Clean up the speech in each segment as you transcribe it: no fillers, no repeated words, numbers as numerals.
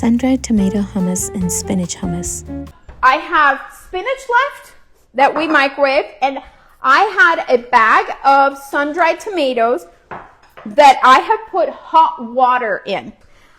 sun-dried tomato hummus and spinach hummus. I have spinach left that we microwaved, and I had a bag of sun-dried tomatoes that I have put hot water in.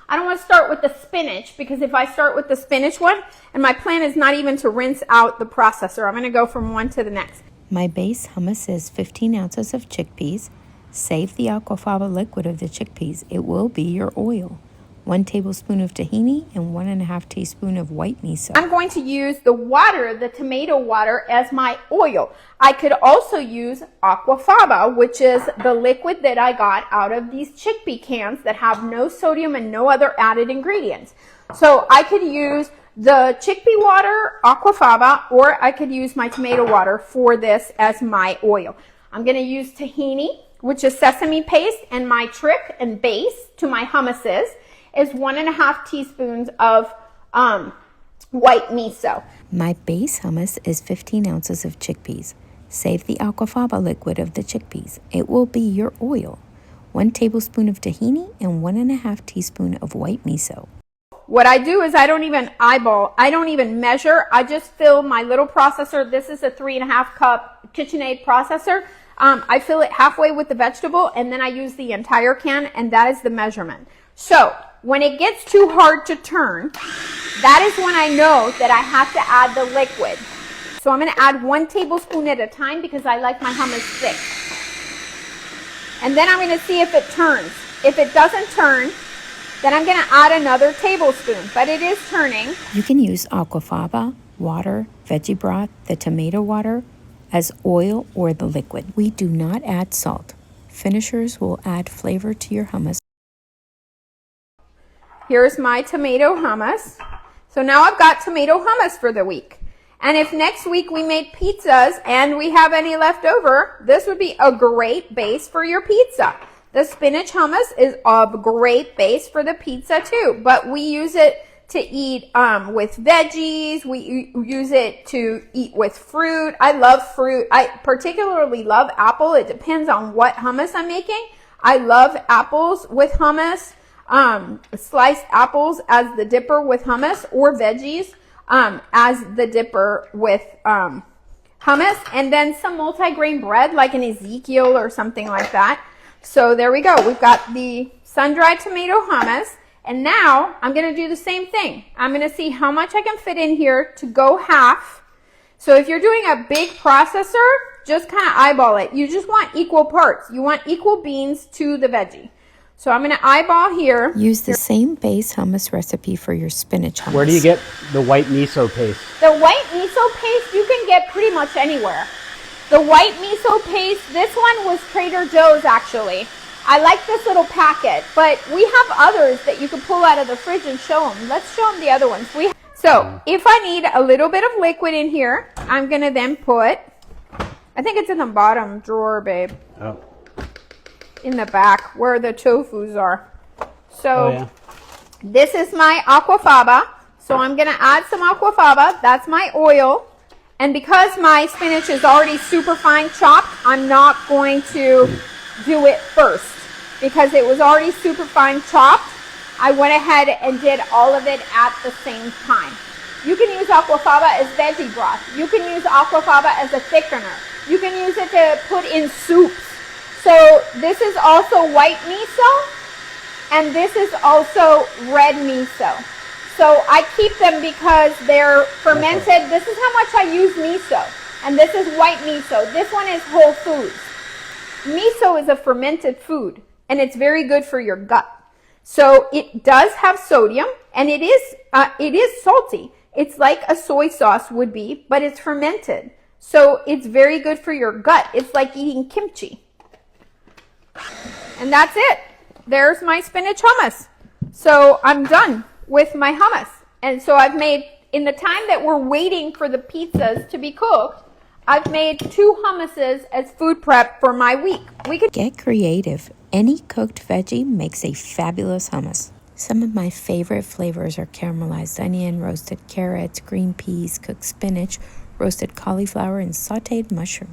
I don't want to start with the spinach because if I start with the spinach one, and my plan is not even to rinse out the processor, I'm going to go from one to the next. My base hummus is 15 ounces of chickpeas. Save the aquafaba liquid of the chickpeas. It will be your oil. 1 tablespoon of tahini and 1.5 teaspoons of white miso. I'm going to use the water, the tomato water, as my oil. I could also use aquafaba, which is the liquid that I got out of these chickpea cans that have no sodium and no other added ingredients. So I could use the chickpea water, aquafaba, or I could use my tomato water for this as my oil. I'm going to use tahini, which is sesame paste, and my trick and base to my hummuses is 1.5 teaspoons of white miso. My base hummus is 15 ounces of chickpeas. Save the aquafaba liquid of the chickpeas. It will be your oil. 1 tablespoon of tahini and 1.5 teaspoons of white miso. What I do is I don't even eyeball, I don't even measure. I just fill my little processor. This is a 3.5 cup KitchenAid processor. I fill it halfway with the vegetable, and then I use the entire can, and that is the measurement. So when it gets too hard to turn, that is when I know that I have to add the liquid. So I'm going to add 1 tablespoon at a time because I like my hummus thick. And then I'm going to see if it turns. If it doesn't turn, then I'm going to add another tablespoon, but it is turning. You can use aquafaba, water, veggie broth, the tomato water as oil or the liquid. We do not add salt. Finishers will add flavor to your hummus. Here's my tomato hummus. So now I've got tomato hummus for the week. And if next week we made pizzas and we have any left over, this would be a great base for your pizza. The spinach hummus is a great base for the pizza too, but we use it to eat with veggies. We use it to eat with fruit. I love fruit. I particularly love apple. It depends on what hummus I'm making. I love apples with hummus, sliced apples as the dipper with hummus, or veggies as the dipper with hummus, and then some multigrain bread like an Ezekiel or something like that. So there we go. We've got the sun-dried tomato hummus. And now I'm going to do the same thing. I'm going to see how much I can fit in here to go half. So if you're doing a big processor, just kind of eyeball it. You just want equal parts. You want equal beans to the veggie. So I'm going to eyeball here. Use the same base hummus recipe for your spinach hummus. Where do you get the white miso paste? The white miso paste you can get pretty much anywhere. The white miso paste, this one was Trader Joe's actually. I like this little packet, but we have others that you can pull out of the fridge and show them. Let's show them the other ones. So if I need a little bit of liquid in here, I'm going to then put, I think it's in the bottom drawer, babe. Oh. In the back where the tofus are. So This is my aquafaba. So I'm going to add some aquafaba. That's my oil. And because my spinach is already super fine chopped, I'm not going to do it first because it was already super fine chopped. I went ahead and did all of it at the same time. You can use aquafaba as veggie broth. You can use aquafaba as a thickener. You can use it to put in soups. So this is also white miso, and this is also red miso. So I keep them because they're fermented. This is how much I use miso, and this is white miso. This one is whole foods. Miso is a fermented food, and it's very good for your gut. So it does have sodium, and it is salty. It's like a soy sauce would be, but it's fermented. So it's very good for your gut. It's like eating kimchi. And that's it. There's my spinach hummus. So I'm done with my hummus. And so I've made, in the time that we're waiting for the pizzas to be cooked, I've made 2 hummuses as food prep for my week. We could get creative. Any cooked veggie makes a fabulous hummus. Some of my favorite flavors are caramelized onion, roasted carrots, green peas, cooked spinach, roasted cauliflower, and sauteed mushroom.